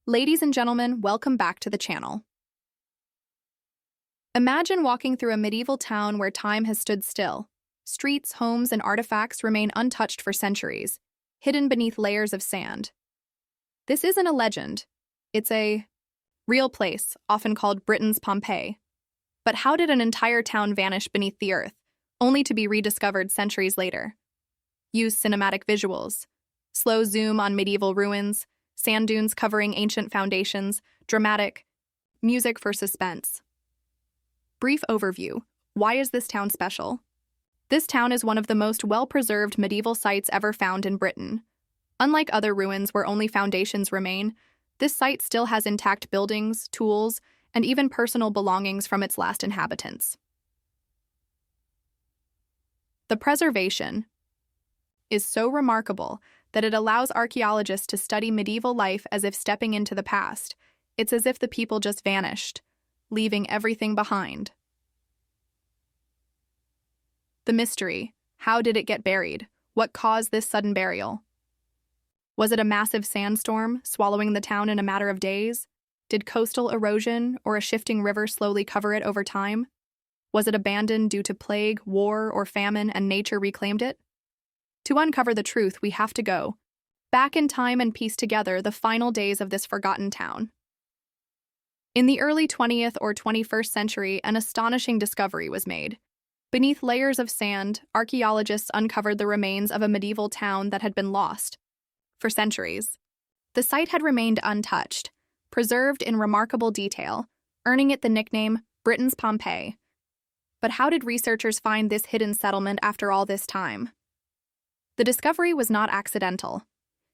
Ladies and gentlemen, welcome back to the channel. Imagine walking through a medieval town where time has stood still. Streets, homes, and artifacts remain untouched for centuries, hidden beneath layers of sand. This isn't a legend. It's a real place, often called Britain's Pompeii. But how did an entire town vanish beneath the earth, only to be rediscovered centuries later? Use cinematic visuals. Slow zoom on medieval ruins, sand dunes covering ancient foundations, dramatic music for suspense. Brief overview. Why is this town special? This town is one of the most well-preserved medieval sites ever found in Britain. Unlike other ruins where only foundations remain, this site still has intact buildings, tools, and even personal belongings from its last inhabitants. The preservation is so remarkable that it allows archaeologists to study medieval life as if stepping into the past. It's as if the people just vanished, leaving everything behind. The mystery. How did it get buried? What caused this sudden burial? Was it a massive sandstorm, swallowing the town in a matter of days? Did coastal erosion or a shifting river slowly cover it over time? Was it abandoned due to plague, war, or famine, and nature reclaimed it? To uncover the truth, we have to go back in time and piece together the final days of this forgotten town. In the early 20th or 21st century, an astonishing discovery was made. Beneath layers of sand, archaeologists uncovered the remains of a medieval town that had been lost for centuries. The site had remained untouched, preserved in remarkable detail, earning it the nickname Britain's Pompeii. But how did researchers find this hidden settlement after all this time? The discovery was not accidental.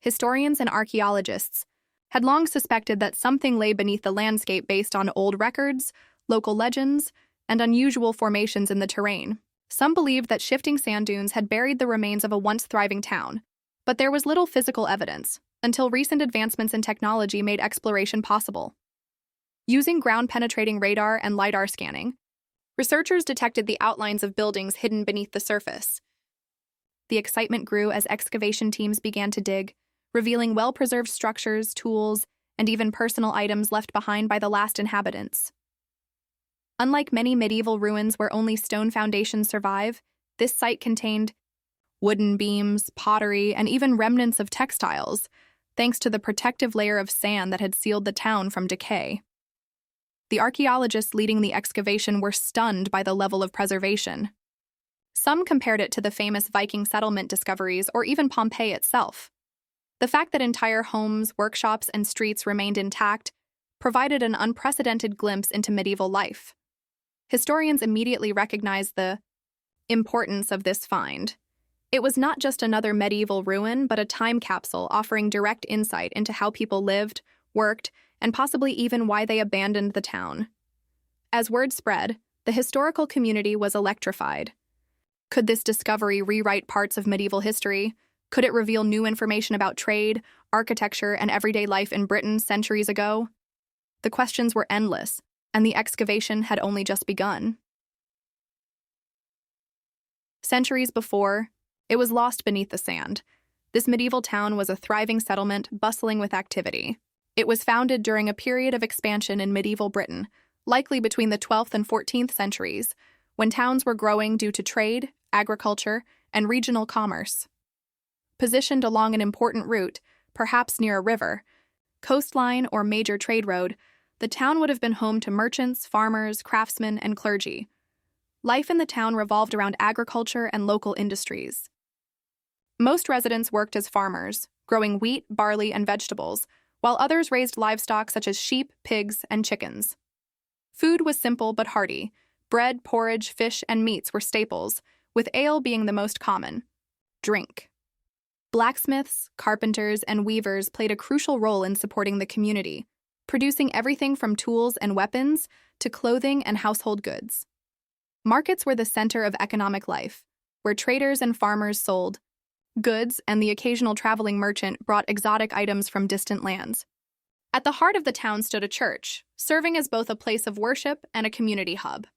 Historians and archaeologists had long suspected that something lay beneath the landscape based on old records, local legends, and unusual formations in the terrain. Some believed that shifting sand dunes had buried the remains of a once thriving town, but there was little physical evidence until recent advancements in technology made exploration possible. Using ground-penetrating radar and LiDAR scanning, researchers detected the outlines of buildings hidden beneath the surface. The excitement grew as excavation teams began to dig, revealing well-preserved structures, tools, and even personal items left behind by the last inhabitants. Unlike many medieval ruins where only stone foundations survive, this site contained wooden beams, pottery, and even remnants of textiles, thanks to the protective layer of sand that had sealed the town from decay. The archaeologists leading the excavation were stunned by the level of preservation. Some compared it to the famous Viking settlement discoveries or even Pompeii itself. The fact that entire homes, workshops, and streets remained intact provided an unprecedented glimpse into medieval life. Historians immediately recognized the importance of this find. It was not just another medieval ruin, but a time capsule offering direct insight into how people lived, worked, and possibly even why they abandoned the town. As word spread, the historical community was electrified. Could this discovery rewrite parts of medieval history? Could it reveal new information about trade, architecture, and everyday life in Britain centuries ago? The questions were endless, and the excavation had only just begun. Centuries before, it was lost beneath the sand. This medieval town was a thriving settlement bustling with activity. It was founded during a period of expansion in medieval Britain, likely between the 12th and 14th centuries, when towns were growing due to trade, agriculture, and regional commerce. Positioned along an important route, perhaps near a river, coastline, or major trade road, the town would have been home to merchants, farmers, craftsmen, and clergy. Life in the town revolved around agriculture and local industries. Most residents worked as farmers, growing wheat, barley, and vegetables, while others raised livestock such as sheep, pigs, and chickens. Food was simple but hearty. Bread, porridge, fish, and meats were staples, with ale being the most common. Drink. Blacksmiths, carpenters, and weavers played a crucial role in supporting the community, producing everything from tools and weapons to clothing and household goods. Markets were the center of economic life, where traders and farmers sold goods and the occasional traveling merchant brought exotic items from distant lands. At the heart of the town stood a church, serving as both a place of worship and a community hub.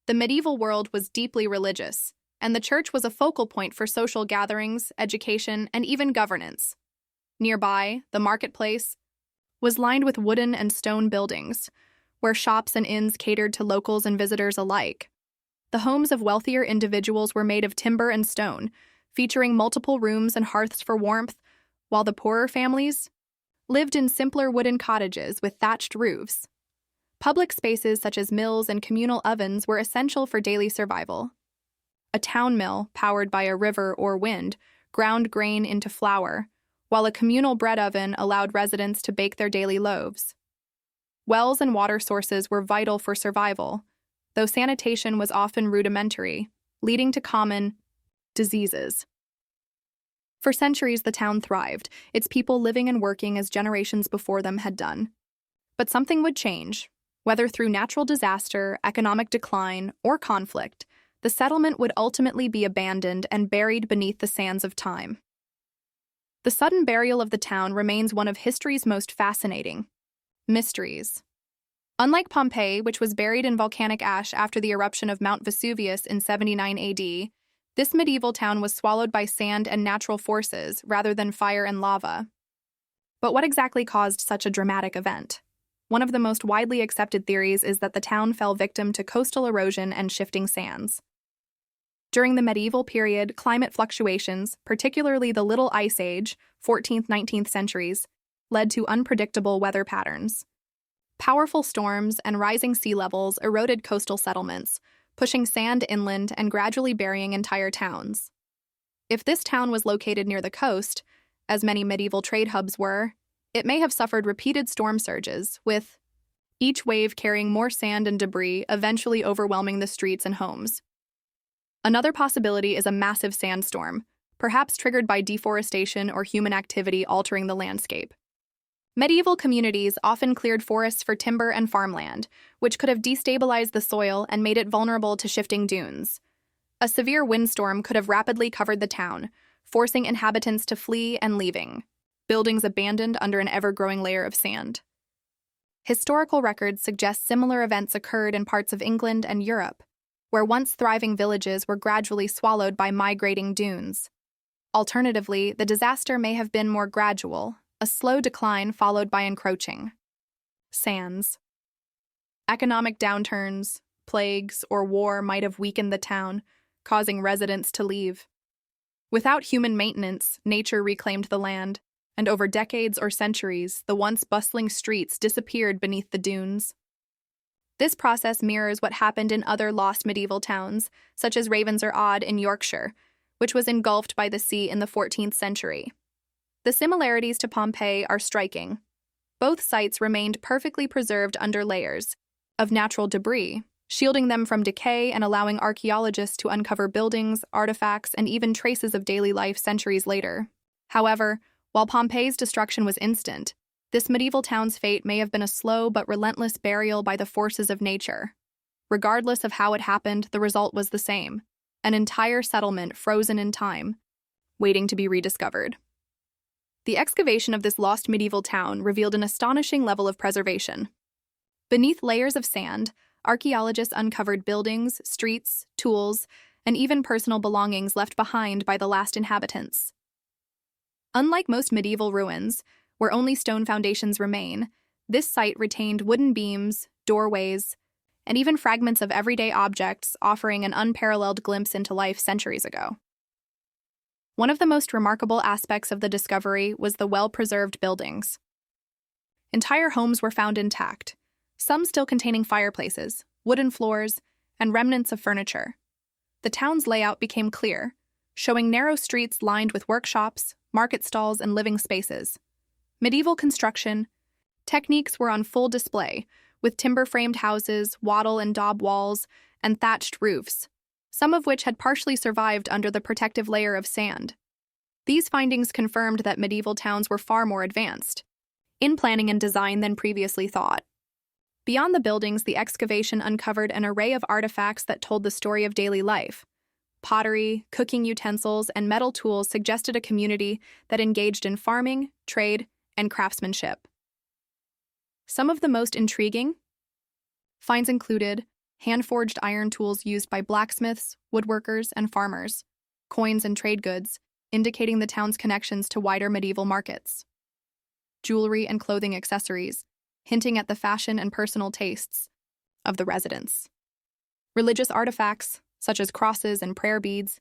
The medieval world was deeply religious, and the church was a focal point for social gatherings, education, and even governance. Nearby, the marketplace was lined with wooden and stone buildings, where shops and inns catered to locals and visitors alike. The homes of wealthier individuals were made of timber and stone, featuring multiple rooms and hearths for warmth, while the poorer families lived in simpler wooden cottages with thatched roofs. Public spaces such as mills and communal ovens were essential for daily survival. A town mill, powered by a river or wind, ground grain into flour, while a communal bread oven allowed residents to bake their daily loaves. Wells and water sources were vital for survival, though sanitation was often rudimentary, leading to common diseases. For centuries, the town thrived, its people living and working as generations before them had done. But something would change. Whether through natural disaster, economic decline, or conflict, the settlement would ultimately be abandoned and buried beneath the sands of time. The sudden burial of the town remains one of history's most fascinating mysteries. Unlike Pompeii, which was buried in volcanic ash after the eruption of Mount Vesuvius in 79 AD, this medieval town was swallowed by sand and natural forces rather than fire and lava. But what exactly caused such a dramatic event? One of the most widely accepted theories is that the town fell victim to coastal erosion and shifting sands. During the medieval period, climate fluctuations, particularly the Little Ice Age, 14th–19th centuries, led to unpredictable weather patterns. Powerful storms and rising sea levels eroded coastal settlements, pushing sand inland and gradually burying entire towns. If this town was located near the coast, as many medieval trade hubs were, it may have suffered repeated storm surges, with each wave carrying more sand and debris, eventually overwhelming the streets and homes. Another possibility is a massive sandstorm, perhaps triggered by deforestation or human activity altering the landscape. Medieval communities often cleared forests for timber and farmland, which could have destabilized the soil and made it vulnerable to shifting dunes. A severe windstorm could have rapidly covered the town, forcing inhabitants to flee and leaving buildings abandoned under an ever-growing layer of sand. Historical records suggest similar events occurred in parts of England and Europe, where once thriving villages were gradually swallowed by migrating dunes. Alternatively, the disaster may have been more gradual, a slow decline followed by encroaching sands. Economic downturns, plagues, or war might have weakened the town, causing residents to leave. Without human maintenance, nature reclaimed the land, and over decades or centuries, the once bustling streets disappeared beneath the dunes. This process mirrors what happened in other lost medieval towns, such as Ravensor in Yorkshire, which was engulfed by the sea in the 14th century. The similarities to Pompeii are striking. Both sites remained perfectly preserved under layers of natural debris, shielding them from decay and allowing archaeologists to uncover buildings, artifacts, and even traces of daily life centuries later. However, while Pompeii's destruction was instant, this medieval town's fate may have been a slow but relentless burial by the forces of nature. Regardless of how it happened, the result was the same: an entire settlement frozen in time, waiting to be rediscovered. The excavation of this lost medieval town revealed an astonishing level of preservation. Beneath layers of sand, archaeologists uncovered buildings, streets, tools, and even personal belongings left behind by the last inhabitants. Unlike most medieval ruins, where only stone foundations remain, this site retained wooden beams, doorways, and even fragments of everyday objects, offering an unparalleled glimpse into life centuries ago. One of the most remarkable aspects of the discovery was the well-preserved buildings. Entire homes were found intact, some still containing fireplaces, wooden floors, and remnants of furniture. The town's layout became clear, showing narrow streets lined with workshops, market stalls, and living spaces. Medieval construction techniques were on full display, with timber-framed houses, wattle and daub walls, and thatched roofs, some of which had partially survived under the protective layer of sand. These findings confirmed that medieval towns were far more advanced in planning and design than previously thought. Beyond the buildings, the excavation uncovered an array of artifacts that told the story of daily life. Pottery, cooking utensils, and metal tools suggested a community that engaged in farming, trade, and craftsmanship. Some of the most intriguing finds included hand-forged iron tools used by blacksmiths, woodworkers, and farmers, coins and trade goods, indicating the town's connections to wider medieval markets. jewelry, and clothing accessories, hinting at the fashion and personal tastes of the residents. Religious artifacts, such as crosses and prayer beads,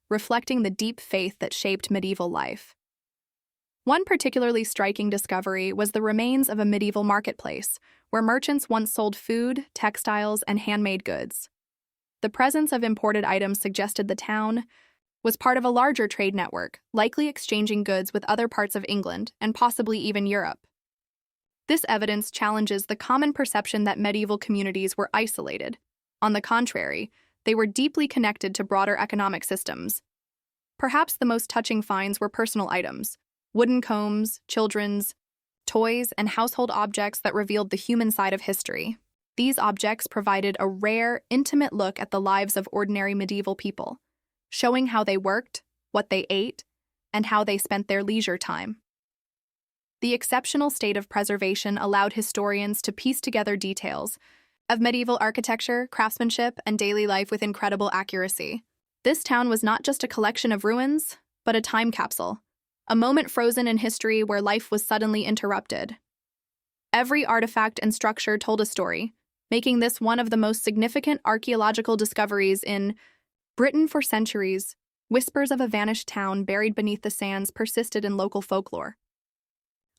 reflecting the deep faith that shaped medieval life. One particularly striking discovery was the remains of a medieval marketplace, where merchants once sold food, textiles, and handmade goods. The presence of imported items suggested the town was part of a larger trade network, likely exchanging goods with other parts of England and possibly even Europe. This evidence challenges the common perception that medieval communities were isolated. On the contrary, they were deeply connected to broader economic systems. Perhaps the most touching finds were personal items, wooden combs, children's toys, and household objects that revealed the human side of history. These objects provided a rare, intimate look at the lives of ordinary medieval people, showing how they worked, what they ate, and how they spent their leisure time. The exceptional state of preservation allowed historians to piece together details of medieval architecture, craftsmanship, and daily life with incredible accuracy. This town was not just a collection of ruins, but a time capsule, a moment frozen in history where life was suddenly interrupted. Every artifact and structure told a story, making this one of the most significant archaeological discoveries in Britain for centuries. Whispers of a vanished town buried beneath the sands persisted in local folklore.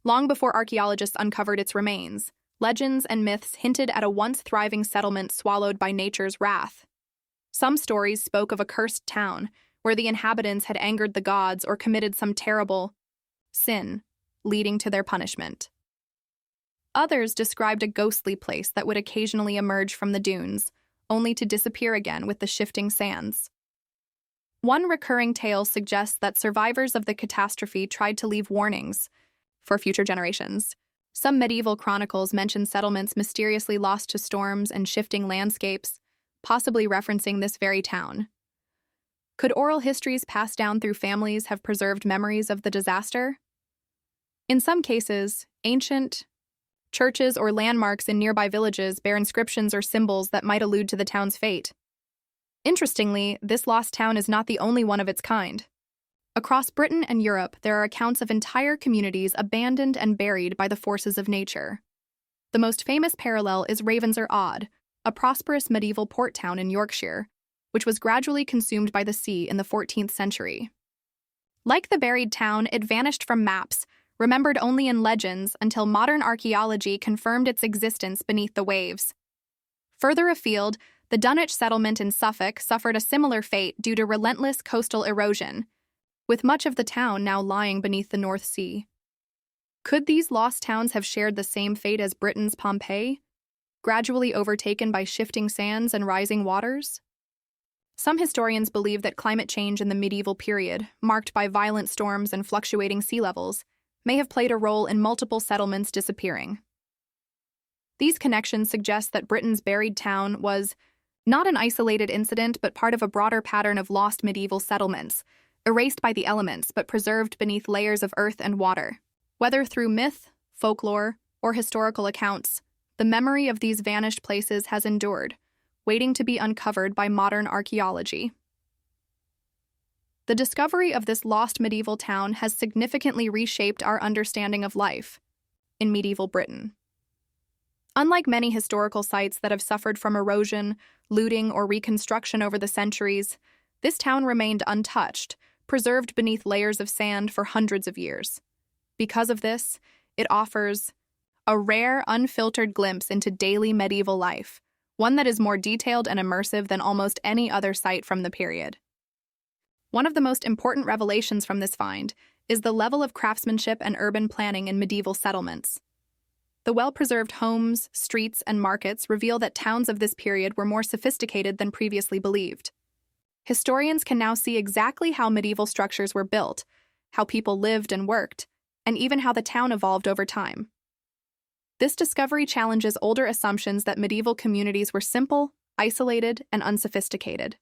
Long before archaeologists uncovered its remains, legends and myths hinted at a once thriving settlement swallowed by nature's wrath. Some stories spoke of a cursed town, where the inhabitants had angered the gods or committed some terrible sin, leading to their punishment. Others described a ghostly place that would occasionally emerge from the dunes, only to disappear again with the shifting sands. One recurring tale suggests that survivors of the catastrophe tried to leave warnings for future generations. Some medieval chronicles mention settlements mysteriously lost to storms and shifting landscapes, possibly referencing this very town. Could oral histories passed down through families have preserved memories of the disaster? In some cases, ancient churches or landmarks in nearby villages bear inscriptions or symbols that might allude to the town's fate. Interestingly, this lost town is not the only one of its kind. Across Britain and Europe, there are accounts of entire communities abandoned and buried by the forces of nature. The most famous parallel is Ravensor, a prosperous medieval port town in Yorkshire, which was gradually consumed by the sea in the 14th century. Like the buried town, it vanished from maps, remembered only in legends until modern archaeology confirmed its existence beneath the waves. Further afield, the Dunwich settlement in Suffolk suffered a similar fate due to relentless coastal erosion, with much of the town now lying beneath the North Sea. Could these lost towns have shared the same fate as Britain's Pompeii, gradually overtaken by shifting sands and rising waters? Some historians believe that climate change in the medieval period, marked by violent storms and fluctuating sea levels, may have played a role in multiple settlements disappearing. These connections suggest that Britain's buried town was not an isolated incident but part of a broader pattern of lost medieval settlements, erased by the elements but preserved beneath layers of earth and water. Whether through myth, folklore, or historical accounts, the memory of these vanished places has endured, waiting to be uncovered by modern archaeology. The discovery of this lost medieval town has significantly reshaped our understanding of life in medieval Britain. Unlike many historical sites that have suffered from erosion, looting, or reconstruction over the centuries, this town remained untouched, preserved beneath layers of sand for hundreds of years. Because of this, it offers a rare, unfiltered glimpse into daily medieval life, one that is more detailed and immersive than almost any other site from the period. One of the most important revelations from this find is the level of craftsmanship and urban planning in medieval settlements. The well-preserved homes, streets, and markets reveal that towns of this period were more sophisticated than previously believed. Historians can now see exactly how medieval structures were built, how people lived and worked, and even how the town evolved over time. This discovery challenges older assumptions that medieval communities were simple, isolated, and unsophisticated.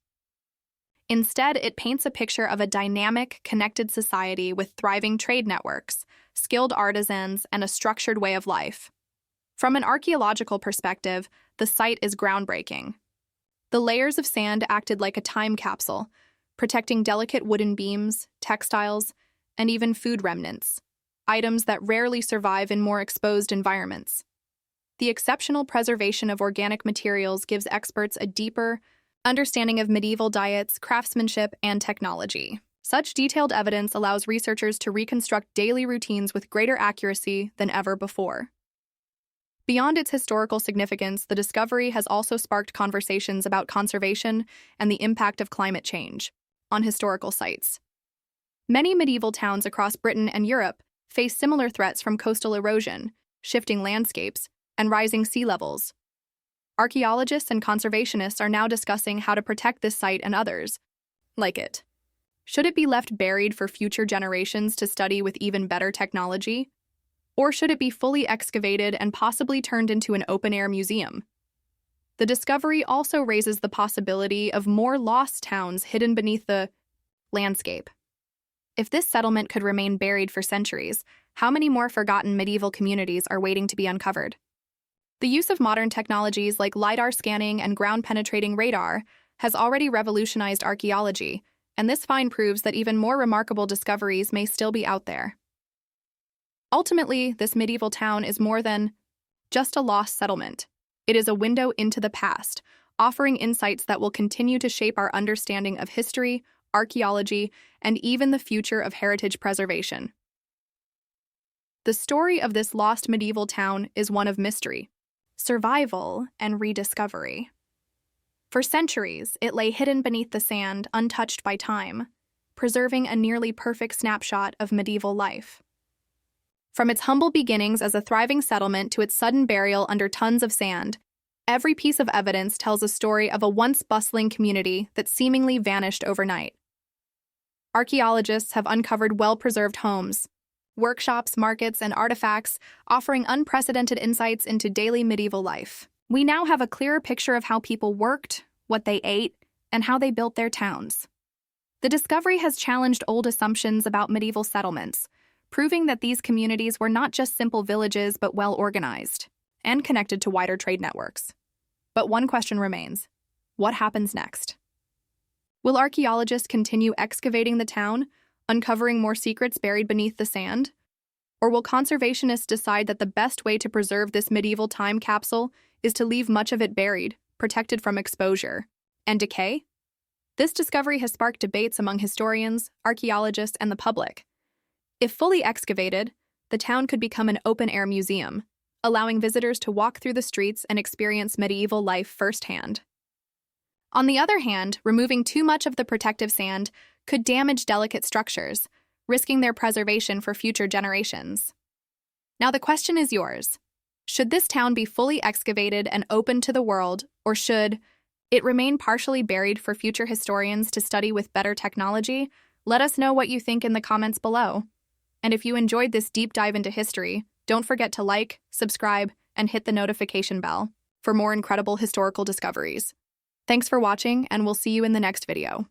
Instead, it paints a picture of a dynamic, connected society with thriving trade networks, skilled artisans, and a structured way of life. From an archaeological perspective, the site is groundbreaking. The layers of sand acted like a time capsule, protecting delicate wooden beams, textiles, and even food remnants. items that rarely survive in more exposed environments. The exceptional preservation of organic materials gives experts a deeper understanding of medieval diets, craftsmanship, and technology. Such detailed evidence allows researchers to reconstruct daily routines with greater accuracy than ever before. Beyond its historical significance, the discovery has also sparked conversations about conservation and the impact of climate change on historical sites. Many medieval towns across Britain and Europe face similar threats from coastal erosion, shifting landscapes, and rising sea levels. Archaeologists and conservationists are now discussing how to protect this site and others like it. Should it be left buried for future generations to study with even better technology? Or should it be fully excavated and possibly turned into an open-air museum? The discovery also raises the possibility of more lost towns hidden beneath the landscape. If this settlement could remain buried for centuries, how many more forgotten medieval communities are waiting to be uncovered? The use of modern technologies like LiDAR scanning and ground-penetrating radar has already revolutionized archaeology, and this find proves that even more remarkable discoveries may still be out there. Ultimately, this medieval town is more than just a lost settlement. It is a window into the past, offering insights that will continue to shape our understanding of history, archaeology, and even the future of heritage preservation. The story of this lost medieval town is one of mystery, survival, and rediscovery. For centuries, it lay hidden beneath the sand, untouched by time, preserving a nearly perfect snapshot of medieval life. From its humble beginnings as a thriving settlement to its sudden burial under tons of sand, every piece of evidence tells a story of a once bustling community that seemingly vanished overnight. Archaeologists have uncovered well-preserved homes, workshops, markets, and artifacts, offering unprecedented insights into daily medieval life. We now have a clearer picture of how people worked, what they ate, and how they built their towns. The discovery has challenged old assumptions about medieval settlements, proving that these communities were not just simple villages but well-organized and connected to wider trade networks. But one question remains: what happens next? Will archaeologists continue excavating the town, uncovering more secrets buried beneath the sand? Or will conservationists decide that the best way to preserve this medieval time capsule is to leave much of it buried, protected from exposure and decay? This discovery has sparked debates among historians, archaeologists, and the public. If fully excavated, the town could become an open-air museum, allowing visitors to walk through the streets and experience medieval life firsthand. On the other hand, removing too much of the protective sand could damage delicate structures, risking their preservation for future generations. Now the question is yours. Should this town be fully excavated and open to the world, or should it remain partially buried for future historians to study with better technology? Let us know what you think in the comments below. And if you enjoyed this deep dive into history, don't forget to like, subscribe, and hit the notification bell for more incredible historical discoveries. Thanks for watching, and we'll see you in the next video.